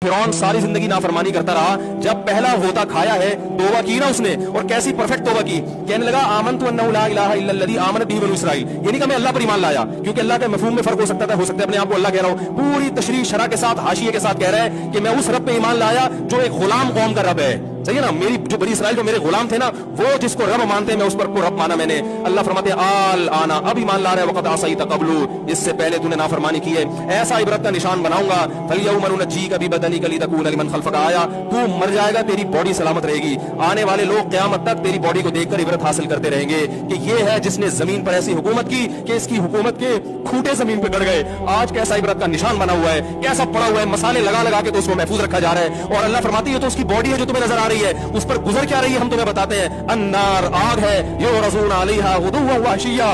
फिरौन सारी जिंदगी नाफरमानी करता रहा, जब पहला होता खाया है तौबा की ना उसने, और कैसी परफेक्ट तौबा की, कहने लगा आमनतु अन्नहु ला इलाहा इल्लल्लज़ी आमनत बिही बनु इसराईल, ये नहीं कि मैं अल्लाह पर ईमान लाया, क्योंकि अल्लाह के मफहूम में फर्क हो सकता है अपने आप को अल्लाह कह रहा हूं, पूरी तशरीह शरह के साथ हाशिये के साथ कह रहा है कि मैं उस रब पे ईमान लाया जो एक गुलाम कौम का रब है। सही है ना, मेरी जो बनी इसराइल जो मेरे गुलाम थे ना, वो जिसको रब मानते हैं मैं उस पर को रब माना मैंने। अल्लाह फरमाते आल आना, अब ईमान ला रहा है, वक़द आसैत क़ब्लु, इससे पहले तूने नाफरमानी की है, ऐसा इबरत का निशान बनाऊंगा, फलयौम नुनज्जीका बिबदनिका लितकूना लिमन खल्फका आया, तू मर जाएगा तेरी बॉडी सलामत रहेगी, आने वाले लोग क़यामत तक तेरी बॉडी को देखकर इबरत हासिल करते रहेंगे कि ये है जिसने जमीन पर ऐसी हुकूमत की कि इसकी हुकूमत के खूंटे जमीन पे गड़ गए। आज कैसा इबरत का निशान बना हुआ है, कैसा पड़ा हुआ है, मसाले लगा लगा के तो उसको महफूज रखा जा रहा है, और अल्लाह फरमाती है तो उसकी बॉडी है जो तुम्हें नजर आ रही है, उस पर गुजर क्या रही है हम तुम्हें बताते हैं। अन्नार, आग है, युरज़ून अलैहा गुदुव्वन व अशिय्या,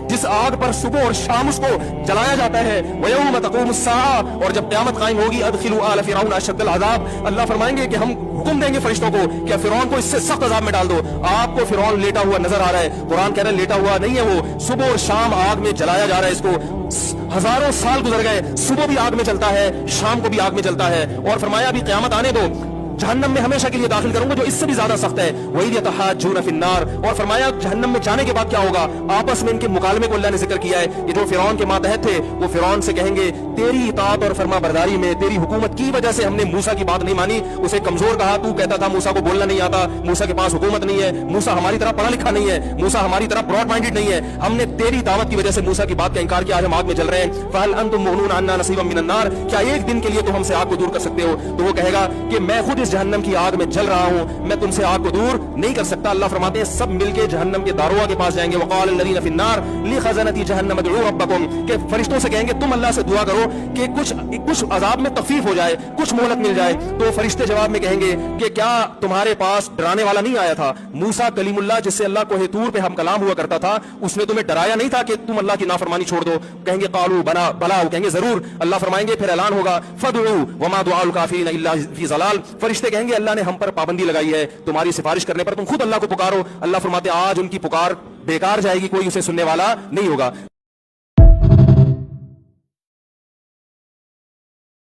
जिस आग पर सुबह और शाम उसको जलाया जाता है। वयौम तक़ूमुस्साअ, और जब क़यामत कायम होगी, अदखिलू आल फ़िरऔन अशद्दल अज़ाब, अल्लाह फरमाएंगे कि हम हुक्म देंगे फरिश्तों को कि फिरौन को इससे सख्त अज़ाब में डाल दो। आपको फिरौन लेटा हुआ नजर आ रहा है, कुरान कह रहा है लेटा हुआ नहीं है, वो सुबह और शाम आग में जलाया जा रहा है, इसको हजारों साल गुजर गए, सुबह भी आग में चलता है, शाम को भी आग में चलता है, और फरमाया अभी क़यामत आने दो, जहन्नम में हमेशा के लिए दाखिल करूंगा जो इससे भी ज्यादा सख्त है। वही यतहाज्जून फिन्नार, और फरमाया जहन्नम में जाने के बाद क्या होगा, आपस में इनके मुकालमे को अल्लाह ने जिक्र किया है। ये जो फिरौन के मातहत थे वो फिरौन से कहेंगे तेरी इताअत और फरमा बरदारी में, तेरी हुकूमत की वजह से हमने मूसा की बात नहीं मानी, उसे कमजोर कहा, तू कहता था मूसा को बोलना नहीं आता, मूसा के पास हुकूमत नहीं है, मूसा हमारी तरह पढ़ा लिखा नहीं है, मूसा हमारी तरह ब्रॉड माइंडेड नहीं है, हमने तेरी दावत की वजह से मूसा की बात का इनकार किया, आज हम आग में जल रहे हैं। फहल अंतुम मुगनून अन्ना नसीबम मिनन नार, क्या एक दिन के लिए तुम हमसे आग को दूर कर सकते हो? तो वो कहेगा कि मैं खुद इस जहन्नम की आग में जल रहा हूं, मैं तुमसे आग को दूर नहीं कर सकता। अल्लाह फरमाते हैं सब मिलके जहन्नम के दारोगा के पास जाएंगे, वक़ाल लज़ीना फ़िन्नार लिख़ज़नती जहन्नम उदऊ रब्बकुम, के फरिश्तों से कहेंगे तुम अल्लाह से दुआ करो कि कुछ अजाब में तखफीफ हो जाए, कुछ मोहलत मिल जाए। तो फरिश्ते जवाब में कहेंगे कि क्या तुम्हारे पास डराने वाला नहीं आया था? मूसा कलीमुल्लाह जिससे अल्लाह को तूर पे हम कलाम हुआ करता था, उसने तुम्हें डराया नहीं था कि तुम अल्लाह की नाफरमानी छोड़ दो? कहेंगे क़ालू बला बला, कहेंगे जरूर। अल्लाह फरमाएंगे फिर ऐलान होगा फदउ वमा दुआउल काफिरीन इल्ला फी ज़लाल, फरिश्ते कहेंगे अल्लाह ने हम पर पाबंदी लगाई है तुम्हारी सिफारिश करने पर, तुम खुद अल्लाह को पुकारो। अल्लाह फरमाते आज उनकी पुकार बेकार जाएगी, कोई उसे सुनने वाला नहीं होगा।